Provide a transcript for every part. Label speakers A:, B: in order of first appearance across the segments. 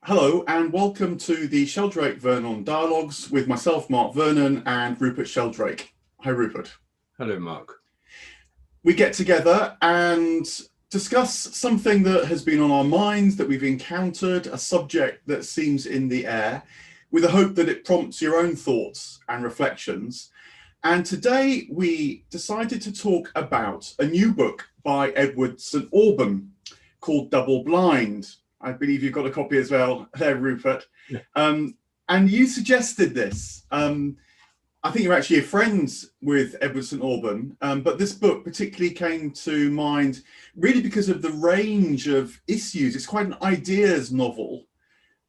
A: Hello and welcome to the Sheldrake-Vernon Dialogues with myself, Mark Vernon, and Rupert Sheldrake. Hi, Rupert.
B: Hello, Mark.
A: We get together and discuss something that has been on our minds, that we've encountered, a subject that seems in the air, with the hope that it prompts your own thoughts and reflections. And today we decided to talk about a new book by Edward St Aubyn called Double Blind. I believe you've got a copy as well there, Rupert.
B: Yeah.
A: And you suggested this. I think you're actually friends with Edward St Aubyn, but this book particularly came to mind really because of the range of issues. It's quite an ideas novel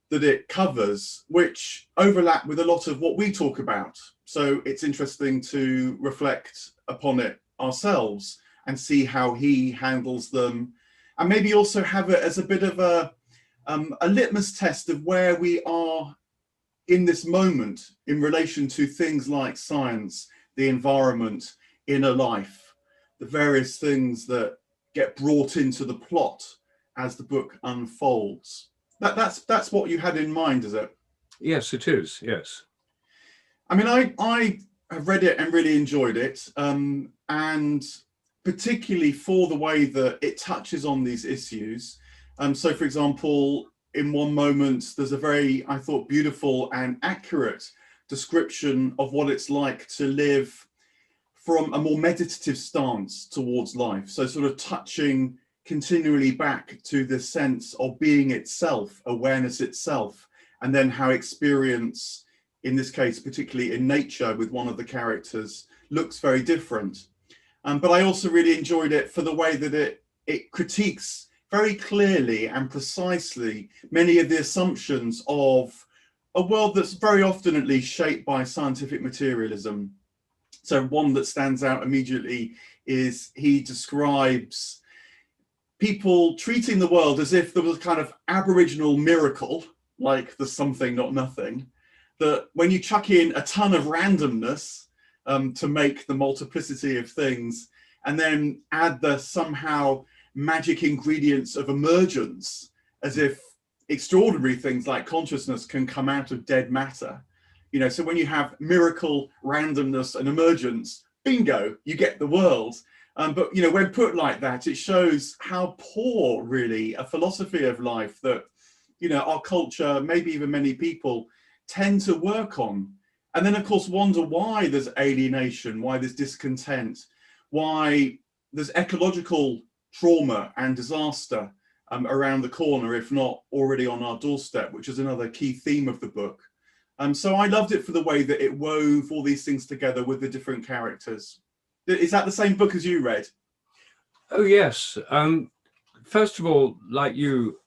A: that it covers, which overlap with a lot of what we talk about. So it's interesting to reflect upon it ourselves and see how he handles them, and maybe also have it as a bit of a litmus test of where we are in this moment in relation to things like science, the environment, inner life, the various things that get brought into the plot as the book unfolds. That's what you had in mind, is it?
B: Yes, it is. Yes.
A: I mean, I have read it and really enjoyed it, and particularly for the way that it touches on these issues. So, for example, in one moment, there's a very, I thought, beautiful and accurate description of what it's like to live from a more meditative stance towards life. So sort of touching continually back to the sense of being itself, awareness itself, and then how experience, in this case, particularly in nature with one of the characters, looks very different. But I also really enjoyed it for the way that it critiques very clearly and precisely many of the assumptions of a world that's very often at least shaped by scientific materialism. So one that stands out immediately is he describes people treating the world as if there was a kind of aboriginal miracle, like there's something, not nothing, that when you chuck in a ton of randomness to make the multiplicity of things, and then add the somehow magic ingredients of emergence, as if extraordinary things like consciousness can come out of dead matter. You know, so when you have miracle, randomness, and emergence, bingo, you get the world. But, you know, when put like that, it shows how poor, really, a philosophy of life that, you know, our culture, maybe even many people, tend to work on. And then, of course, wonder why there's alienation, why there's discontent, why there's ecological trauma and disaster around the corner, if not already on our doorstep, which is another key theme of the book. So I loved it for the way that it wove all these things together with the different characters. Is that the same book as you read?
B: Oh, yes. First of all, like you,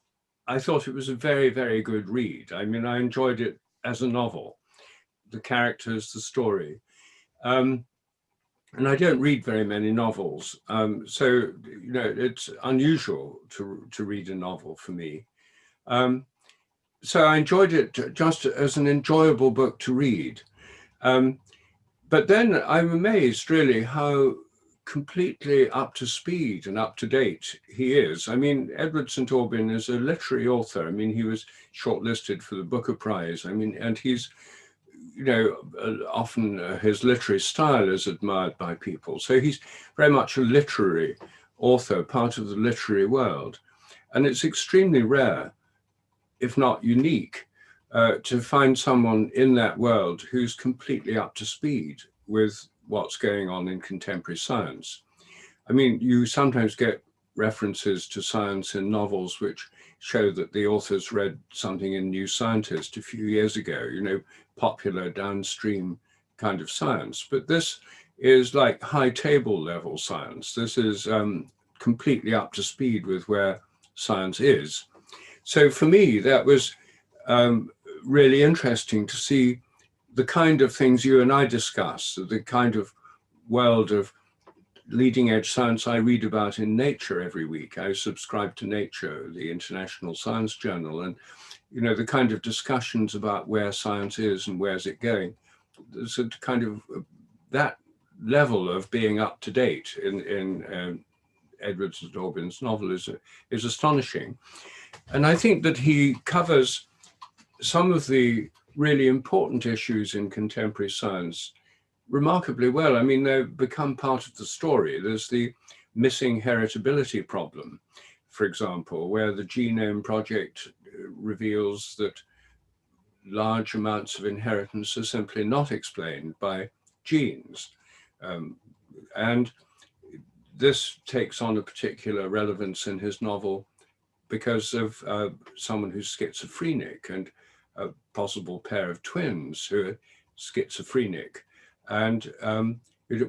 B: I thought it was a very, very good read. I mean, I enjoyed it as a novel, the characters, the story. And I don't read very many novels. So, you know, it's unusual to read a novel for me. So I enjoyed it just as an enjoyable book to read. But then I'm amazed really how completely up to speed and up to date he is. I mean, Edward St Aubyn is a literary author. I mean, he was shortlisted for the Booker Prize. I mean, and he's, you know, often his literary style is admired by people. So he's very much a literary author, part of the literary world. And it's extremely rare, if not unique, to find someone in that world who's completely up to speed with what's going on in contemporary science. I mean, you sometimes get references to science in novels which show that the authors read something in New Scientist a few years ago, you know, popular downstream kind of science. But this is like high table level science. This is completely up to speed with where science is. So for me, that was really interesting to see the kind of things you and I discuss, the kind of world of leading edge science I read about in Nature every week. I subscribe to Nature, the international science journal, and you know, the kind of discussions about where science is and where's it going. There's a kind of that level of being up to date in Edward St Aubyn's novel is astonishing. And I think that he covers some of the really important issues in contemporary science remarkably well. I mean, they've become part of the story. There's the missing heritability problem, for example, where the Genome Project reveals that large amounts of inheritance are simply not explained by genes. And this takes on a particular relevance in his novel because of someone who's schizophrenic and a possible pair of twins who are schizophrenic. And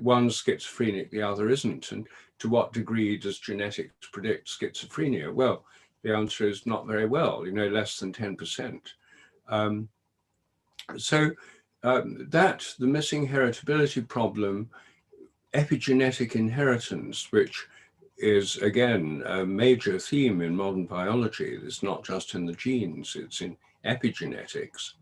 B: one's schizophrenic, the other isn't. And to what degree does genetics predict schizophrenia? Well, the answer is not very well, less than 10%. The missing heritability problem, epigenetic inheritance, which is again a major theme in modern biology. It's not just in the genes, it's in epigenetics.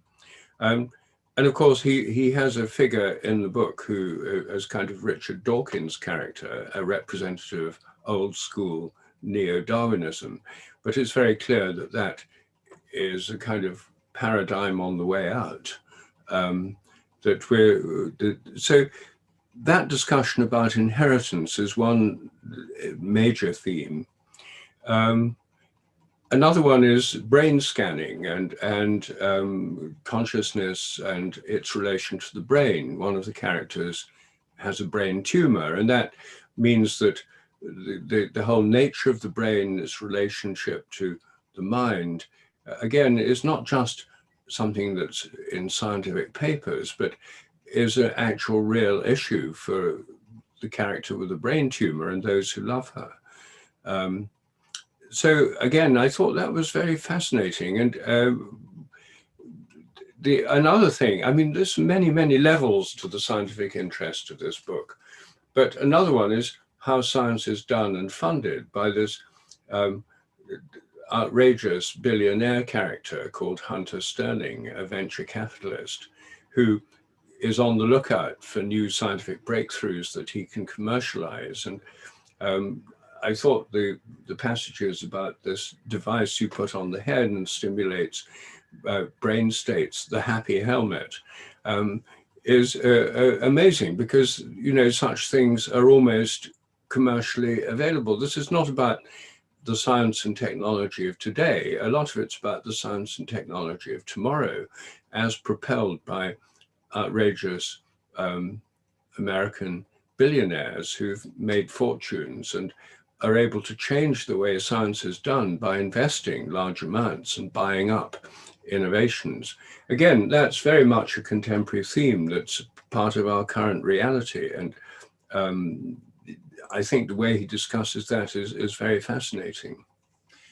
B: And of course, he has a figure in the book who is kind of Richard Dawkins' character, a representative of old school neo-Darwinism. But it's very clear that that is a kind of paradigm on the way out. So that discussion about inheritance is one major theme. Another one is brain scanning and consciousness and its relation to the brain. One of the characters has a brain tumor, and that means that the whole nature of the brain, its relationship to the mind, again, is not just something that's in scientific papers, but is an actual real issue for the character with the brain tumor and those who love her. So again, I thought that was very fascinating. And another thing, I mean, there's many levels to the scientific interest of this book, but another one is how science is done and funded by this outrageous billionaire character called Hunter Sterling, a venture capitalist, who is on the lookout for new scientific breakthroughs that he can commercialize. And I thought the passages about this device you put on the head and stimulates brain states, the happy helmet, is amazing because, such things are almost commercially available. This is not about the science and technology of today. A lot of it's about the science and technology of tomorrow, as propelled by outrageous American billionaires who've made fortunes and are able to change the way science is done by investing large amounts and buying up innovations. Again, that's very much a contemporary theme that's part of our current reality. And I think the way he discusses that is very fascinating.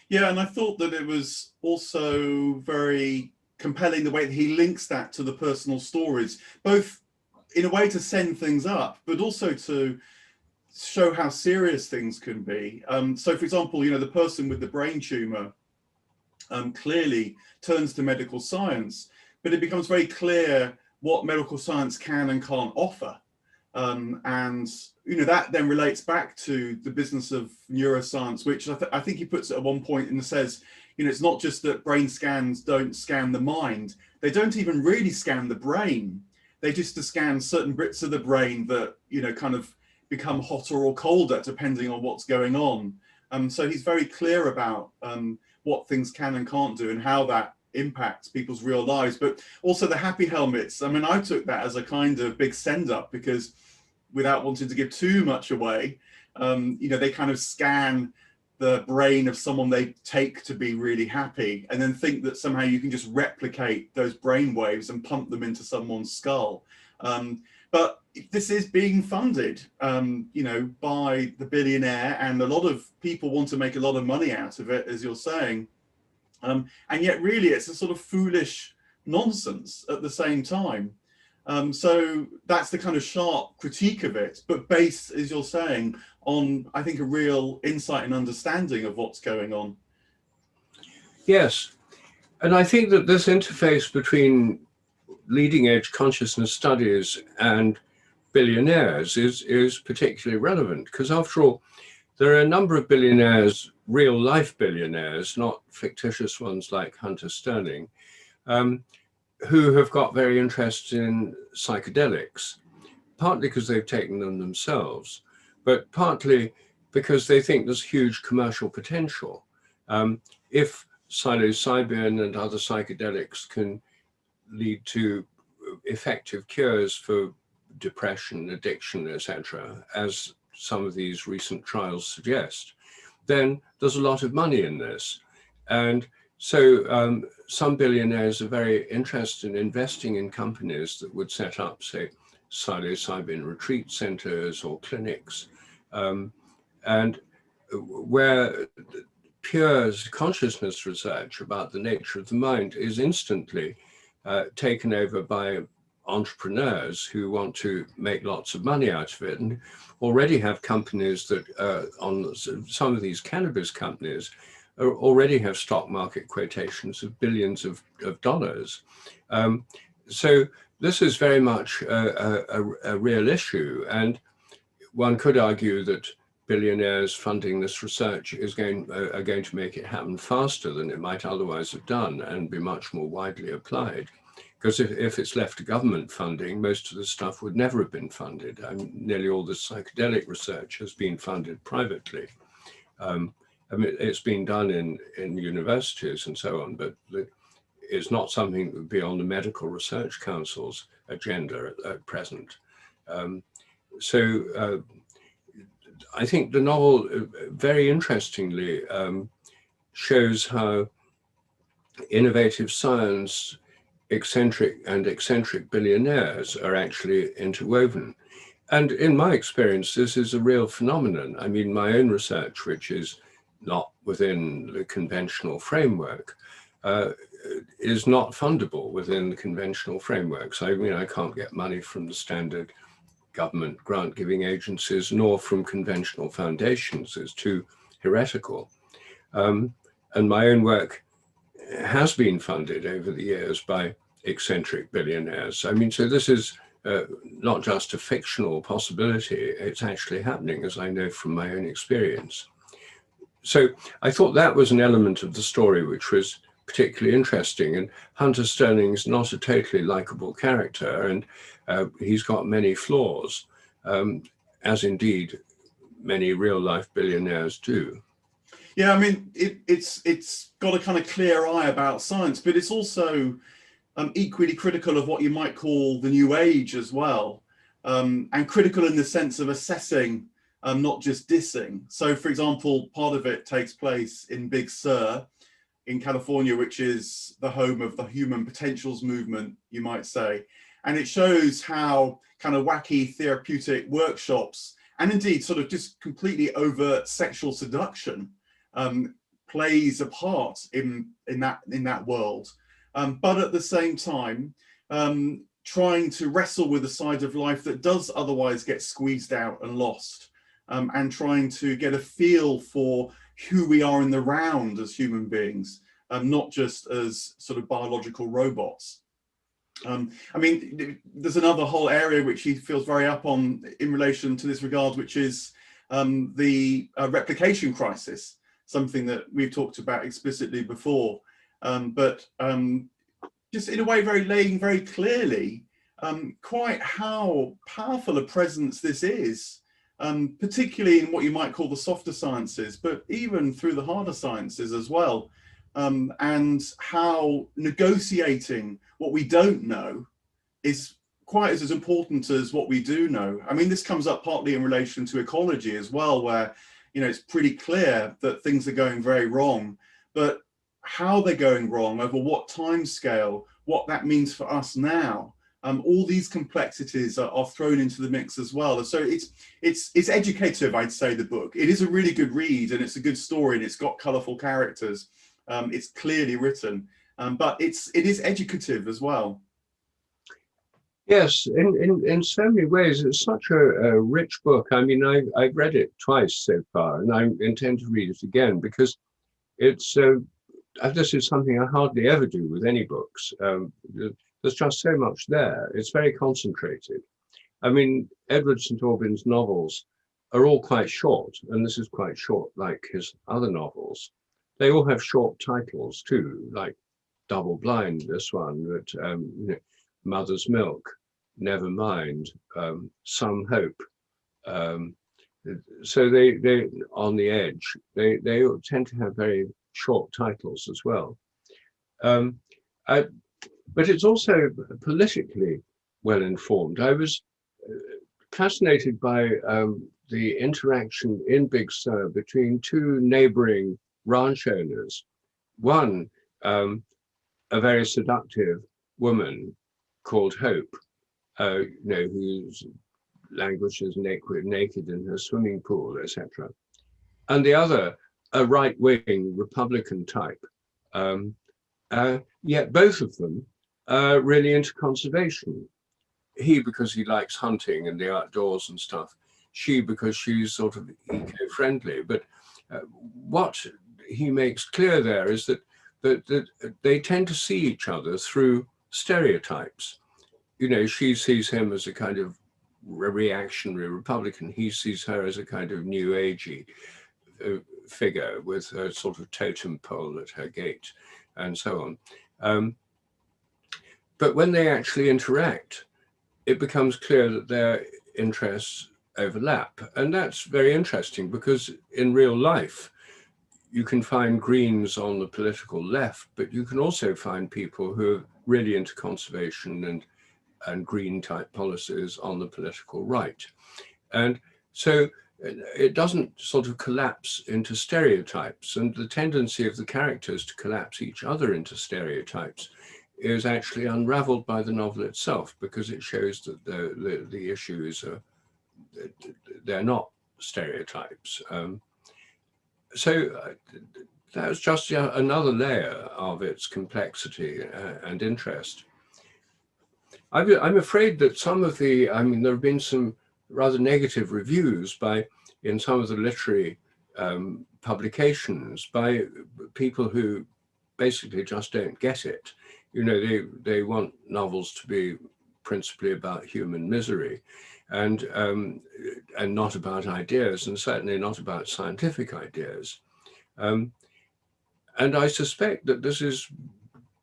A: Yeah, and I thought that it was also very compelling the way that he links that to the personal stories, both in a way to send things up, but also to show how serious things can be. So for example, the person with the brain tumor clearly turns to medical science, but it becomes very clear what medical science can and can't offer. And that then relates back to the business of neuroscience, which I think he puts it at one point and says, it's not just that brain scans don't scan the mind, they don't even really scan the brain. They just scan certain bits of the brain that, kind of become hotter or colder depending on what's going on. So he's very clear about what things can and can't do and how that impacts people's real lives. But also the happy helmets. I mean, I took that as a kind of big send up because, without wanting to give too much away, they kind of scan the brain of someone they take to be really happy and then think that somehow you can just replicate those brain waves and pump them into someone's skull. But this is being funded, by the billionaire, and a lot of people want to make a lot of money out of it, as you're saying. And yet really it's a sort of foolish nonsense at the same time. So that's the kind of sharp critique of it, but based, as you're saying, on, I think, a real insight and understanding of what's going on.
B: Yes. And I think that this interface between leading edge consciousness studies and billionaires is particularly relevant because, after all, there are a number of billionaires, real life billionaires, not fictitious ones like Hunter Sterling, who have got very interested in psychedelics, partly because they've taken them themselves, but partly because they think there's huge commercial potential. If psilocybin and other psychedelics can lead to effective cures for depression, addiction, etc., as some of these recent trials suggest, then there's a lot of money in this. And so some billionaires are very interested in investing in companies that would set up, say, psilocybin retreat centers or clinics, and where pure consciousness research about the nature of the mind is instantly taken over by entrepreneurs who want to make lots of money out of it, and already have companies that on some of these cannabis companies already have stock market quotations of billions of dollars. So this is very much a real issue, and one could argue that billionaires funding this research are going to make it happen faster than it might otherwise have done and be much more widely applied. Because if it's left to government funding, most of the stuff would never have been funded. Nearly all the psychedelic research has been funded privately. I mean, it's been done in universities and so on, but it's not something that would be on the Medical Research Council's agenda at present. So I think the novel very interestingly shows how innovative science, eccentric billionaires are actually interwoven. And in my experience, this is a real phenomenon. I mean, my own research, which is not within the conventional framework, is not fundable within the conventional frameworks. I mean, I can't get money from the standard government grant-giving agencies, nor from conventional foundations. It's too heretical. And my own work has been funded over the years by eccentric billionaires. I mean, so this is not just a fictional possibility, it's actually happening, as I know from my own experience. So I thought that was an element of the story which was particularly interesting. And Hunter Sterling's not a totally likable character, and he's got many flaws, as indeed many real-life billionaires do.
A: Yeah, I mean, it's got a kind of clear eye about science, but it's also equally critical of what you might call the new age as well, and critical in the sense of assessing, not just dissing. So, for example, part of it takes place in Big Sur in California, which is the home of the human potentials movement, you might say. And it shows how kind of wacky therapeutic workshops, and indeed sort of just completely overt sexual seduction, plays a part in that world, but at the same time trying to wrestle with a side of life that does otherwise get squeezed out and lost, and trying to get a feel for who we are in the round as human beings, not just as sort of biological robots. I mean, there's another whole area which he feels very up on in relation to this regard, which is the replication crisis, something that we've talked about explicitly before, but just in a way laying very clearly quite how powerful a presence this is, particularly in what you might call the softer sciences, but even through the harder sciences as well, and how negotiating what we don't know is quite as important as what we do know. I mean, this comes up partly in relation to ecology as well, where, you know, it's pretty clear that things are going very wrong, but how they're going wrong, over what time scale, what that means for us now, all these complexities are thrown into the mix as well. So it's educative, I'd say, the book. It is a really good read, and it's a good story, and it's got colourful characters. It's clearly written, but it is educative as well.
B: Yes, in so many ways, it's such a rich book. I mean, I've read it twice so far, and I intend to read it again because it's this is something I hardly ever do with any books. There's just so much there. It's very concentrated. I mean, Edward St Aubyn's novels are all quite short, and this is quite short, like his other novels. They all have short titles too, like double blind, this one, that you know, mother's milk, never mind, some hope. So they on the edge, they tend to have very short titles as well. But it's also politically well informed. I was fascinated by the interaction in Big Sur between two neighboring ranch owners. One, a very seductive woman called Hope, you know, whose languishes naked in her swimming pool, etc. And the other, a right-wing Republican type. Yet both of them are really into conservation. He because he likes hunting and the outdoors and stuff. She because she's sort of eco-friendly. But what he makes clear there is that they tend to see each other through stereotypes. You know, she sees him as a kind of reactionary Republican. He sees her as a kind of new agey figure with a sort of totem pole at her gate and so on. But when they actually interact, it becomes clear that their interests overlap. And that's very interesting because in real life, you can find Greens on the political left, but you can also find people who are really into conservation and green type policies on the political right. And so it doesn't sort of collapse into stereotypes, and the tendency of the characters to collapse each other into stereotypes is actually unraveled by the novel itself, because it shows that the issues are, they're not stereotypes. So that was just another layer of its complexity and interest. I'm afraid that some of the, I mean, there have been some rather negative reviews in some of the literary publications by people who basically just don't get it. You know, they want novels to be principally about human misery and not about ideas, and certainly not about scientific ideas. And I suspect that this is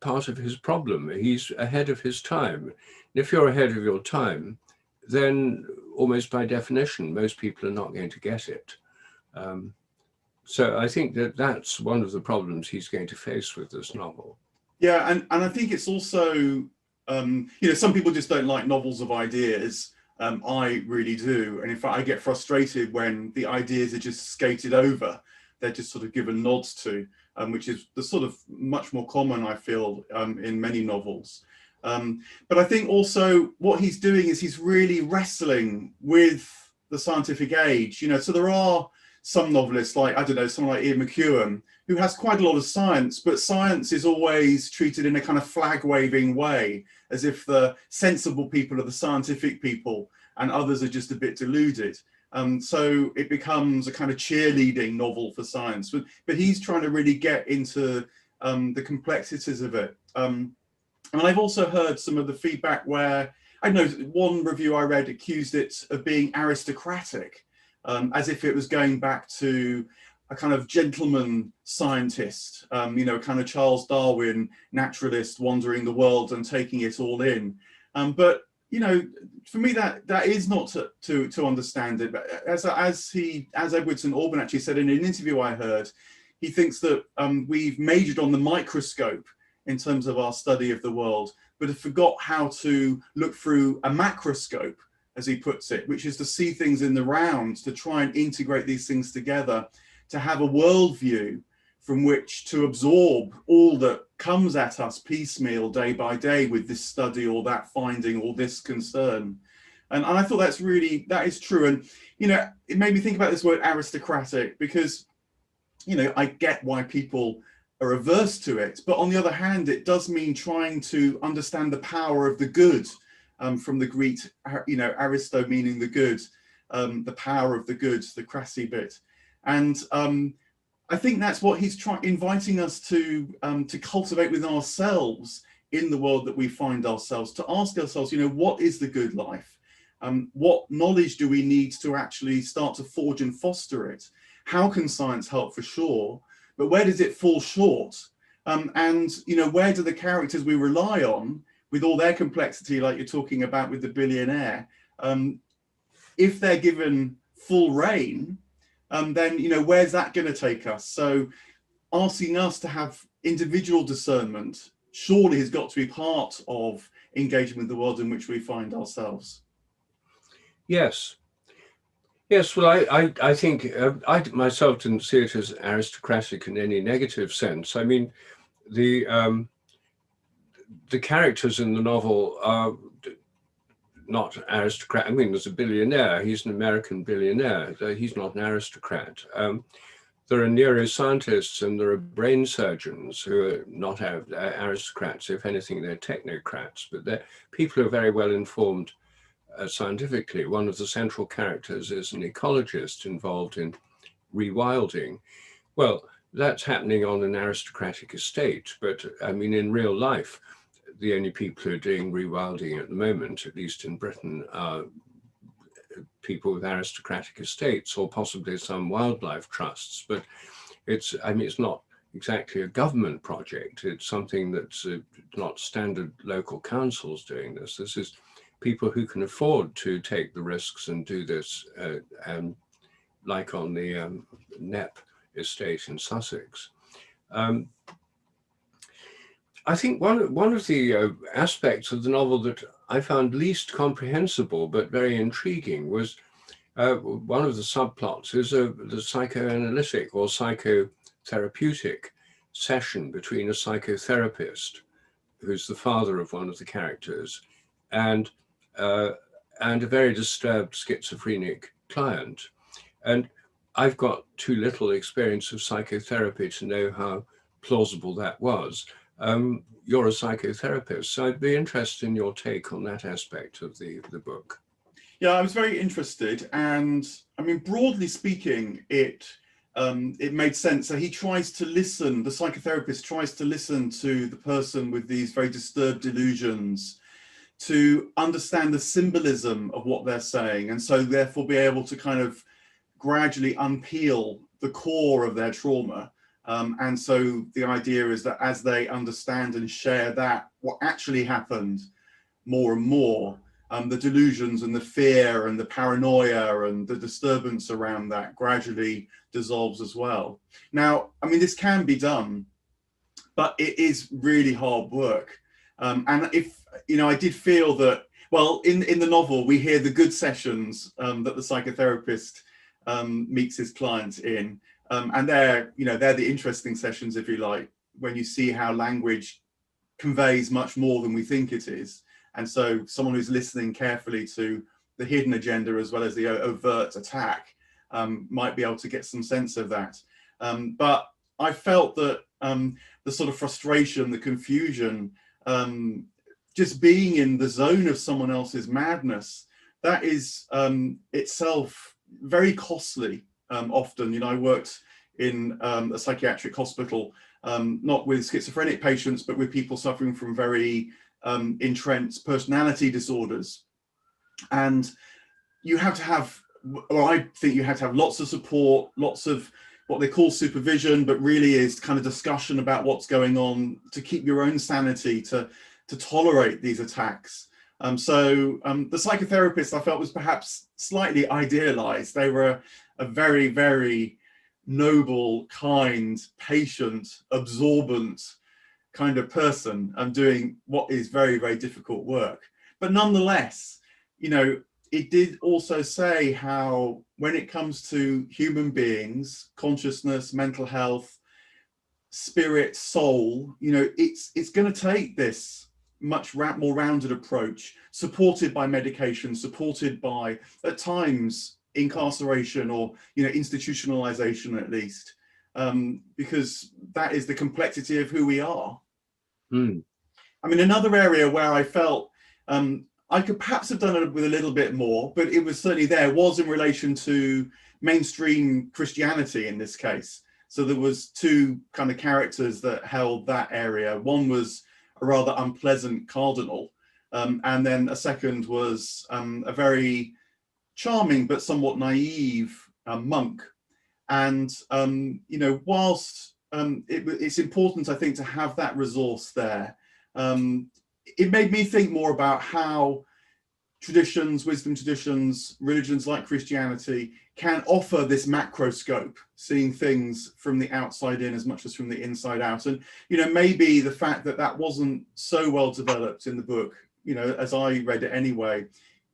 B: part of his problem. He's ahead of his time. And if you're ahead of your time, then almost by definition, most people are not going to get it. So I think that that's one of the problems he's going to face with this novel.
A: Yeah, and I think it's also, you know, some people just don't like novels of ideas. I really do. And in fact, I get frustrated when the ideas are just skated over. They're just sort of given nods to, which is the sort of much more common, I feel, in many novels. But I think also what he's doing is he's really wrestling with the scientific age. You know, so there are some novelists like, I don't know, someone like Ian McEwan, who has quite a lot of science, but science is always treated in a kind of flag-waving way, as if the sensible people are the scientific people and others are just a bit deluded. So it becomes a kind of cheerleading novel for science, but he's trying to really get into the complexities of it. And I've also heard some of the feedback where, I know one review I read accused it of being aristocratic, as if it was going back to a kind of gentleman scientist, you know, kind of Charles Darwin naturalist wandering the world and taking it all in. But, you know, for me, that is not to understand it. But as Edward St Aubyn actually said in an interview I heard, he thinks that we've majored on the microscope in terms of our study of the world, but have forgot how to look through a macroscope, as he puts it, which is to see things in the round, to try and integrate these things together, to have a worldview from which to absorb all that comes at us piecemeal day by day with this study or that finding or this concern. And I thought that is true. And, you know, it made me think about this word aristocratic because, you know, I get why people are averse to it. But on the other hand, it does mean trying to understand the power of the good, from the Greek, you know, aristo meaning the good, the power of the good, the crassy bit. And I think that's what he's inviting us to cultivate within ourselves in the world that we find ourselves, to ask ourselves, you know, what is the good life? What knowledge do we need to actually start to forge and foster it? How can science help, for sure? But where does it fall short? And, you know, where do the characters we rely on, with all their complexity, like you're talking about with the billionaire, if they're given full reign, then, you know, where's that going to take us? So asking us to have individual discernment surely has got to be part of engaging with the world in which we find ourselves.
B: Yes. Yes, well, I think I myself didn't see it as aristocratic in any negative sense. I mean, the characters in the novel are not aristocrat. I mean, there's a billionaire. He's an American billionaire. He's not an aristocrat. There are neuroscientists and there are brain surgeons who are not aristocrats. If anything, they're technocrats, but they're people who are very well informed scientifically. One of the central characters is an ecologist involved in rewilding. Well, that's happening on an aristocratic estate, but I mean, in real life, the only people who are doing rewilding at the moment, at least in Britain, are people with aristocratic estates or possibly some wildlife trusts. But it's not exactly a government project. It's something that's not standard local councils doing this. This is people who can afford to take the risks and do this, like on the Knepp estate in Sussex. I think one of the aspects of the novel that I found least comprehensible but very intriguing was one of the subplots is the psychoanalytic or psychotherapeutic session between a psychotherapist, who's the father of one of the characters, and a very disturbed schizophrenic client. And I've got too little experience of psychotherapy to know how plausible that was. You're a psychotherapist, so I'd be interested in your take on that aspect of the book.
A: Yeah, I was very interested, and I mean, broadly speaking, it made sense. So he tries to listen, the psychotherapist tries to listen to the person with these very disturbed delusions to understand the symbolism of what they're saying, and so therefore be able to kind of gradually unpeel the core of their trauma. And so the idea is that as they understand and share that, what actually happened more and more, the delusions and the fear and the paranoia and the disturbance around that gradually dissolves as well. Now, I mean, this can be done, but it is really hard work. And if, you know, I did feel that, well, in the novel, we hear the good sessions that the psychotherapist meets his clients in. And they're the interesting sessions, if you like, when you see how language conveys much more than we think it is. And so someone who's listening carefully to the hidden agenda as well as the overt attack might be able to get some sense of that. But I felt that the sort of frustration, the confusion, just being in the zone of someone else's madness, that is itself very costly. Often, you know, I worked in a psychiatric hospital, not with schizophrenic patients, but with people suffering from very entrenched personality disorders. And you have to have, or I think you have to have lots of support, lots of what they call supervision, but really is kind of discussion about what's going on to keep your own sanity, to tolerate these attacks. So the psychotherapist I felt was perhaps slightly idealized. They were a very, very noble, kind, patient, absorbent kind of person doing what is very, very difficult work. But nonetheless, you know, it did also say how when it comes to human beings, consciousness, mental health, spirit, soul, you know, it's going to take this much more rounded approach, supported by medication, supported by, at times, incarceration or, you know, institutionalization at least, because that is the complexity of who we are.
B: Mm.
A: I mean, another area where I felt I could perhaps have done it with a little bit more, but it was certainly there, was in relation to mainstream Christianity in this case. So there was two kind of characters that held that area. One was a rather unpleasant cardinal, and then a second was a very charming but somewhat naive monk. And you know, whilst it's important, I think, to have that resource there. It made me think more about how traditions, wisdom traditions, religions like Christianity can offer this macro scope, seeing things from the outside in as much as from the inside out. And, you know, maybe the fact that that wasn't so well developed in the book, you know, as I read it anyway,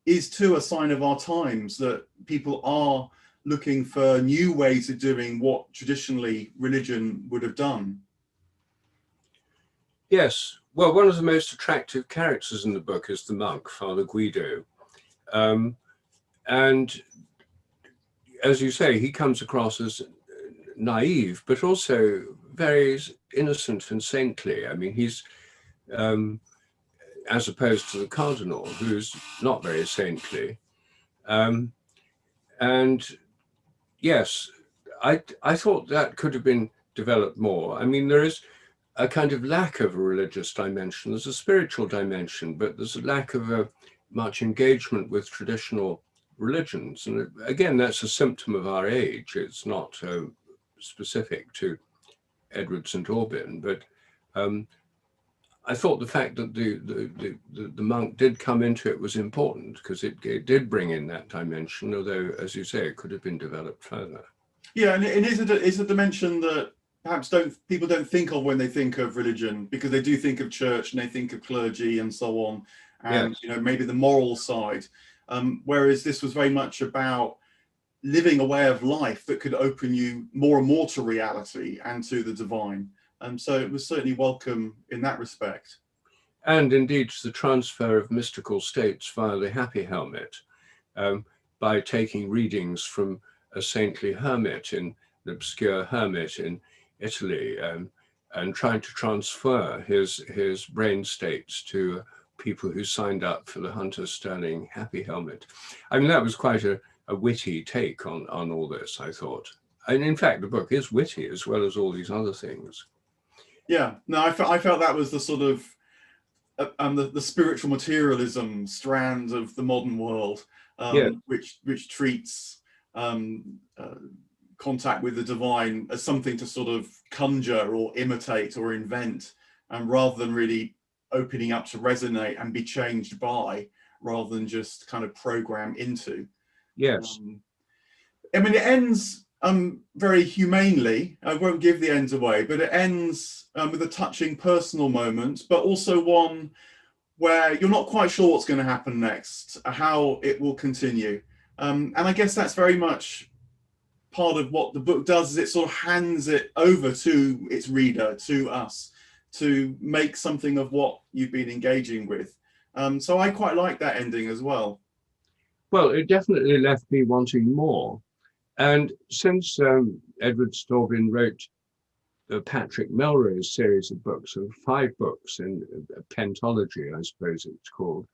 A: is too a sign of our times, that people are looking for new ways of doing what traditionally religion would have done.
B: Yes. Well, one of the most attractive characters in the book is the monk, Father Guido. And as you say, he comes across as naive, but also very innocent and saintly. I mean, he's, as opposed to the cardinal, who's not very saintly. And yes, I thought that could have been developed more. I mean, there is a kind of lack of a religious dimension. There's a spiritual dimension, but there's a lack of much engagement with traditional religions. And again, that's a symptom of our age. It's not specific to Edward St Aubyn, but I thought the fact that the monk did come into it was important, because it did bring in that dimension, although, as you say, it could have been developed further. Yeah,
A: and it is a dimension that perhaps people don't think of when they think of religion, because they do think of church and they think of clergy and so on, and yes, you know, maybe the moral side. Whereas this was very much about living a way of life that could open you more and more to reality and to the divine. So it was certainly welcome in that respect.
B: And indeed, the transfer of mystical states via the happy helmet, by taking readings from a saintly hermit, an obscure hermit in Italy, and trying to transfer his brain states to people who signed up for the Hunter Sterling happy helmet. I mean, that was quite a witty take on all this, I thought. And in fact, the book is witty as well as all these other things.
A: Yeah, no, I felt that was the sort of the spiritual materialism strand of the modern world,
B: yeah,
A: which treats contact with the divine as something to sort of conjure or imitate or invent, rather than really opening up to resonate and be changed by, rather than just kind of program into.
B: Yes.
A: I mean, it ends very humanely. I won't give the end away, but it ends with a touching personal moment, but also one where you're not quite sure what's going to happen next, how it will continue. And I guess that's very much part of what the book does, is it sort of hands it over to its reader, to us, to make something of what you've been engaging with. So I quite like that ending as well.
B: Well, it definitely left me wanting more. And since Edward St Aubyn wrote the Patrick Melrose series of books, of 5 books in a pentology, I suppose it's called,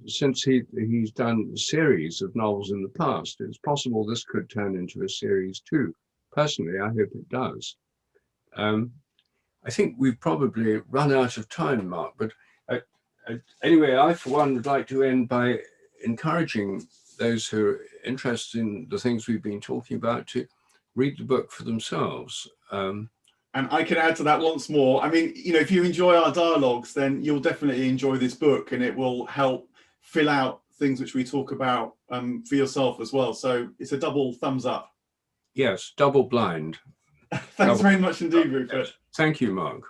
B: since he's done a series of novels in the past, it's possible this could turn into a series too. Personally, I hope it does. I think we've probably run out of time, Mark, but anyway, I, for one, would like to end by encouraging those who are interested in the things we've been talking about to read the book for themselves.
A: And I can add to that once more. I mean, you know, if you enjoy our dialogues, then you'll definitely enjoy this book, and it will help fill out things which we talk about for yourself as well. So it's a double thumbs up.
B: Yes, double blind.
A: Thanks very much indeed, Rupert.
B: Thank you, Mark.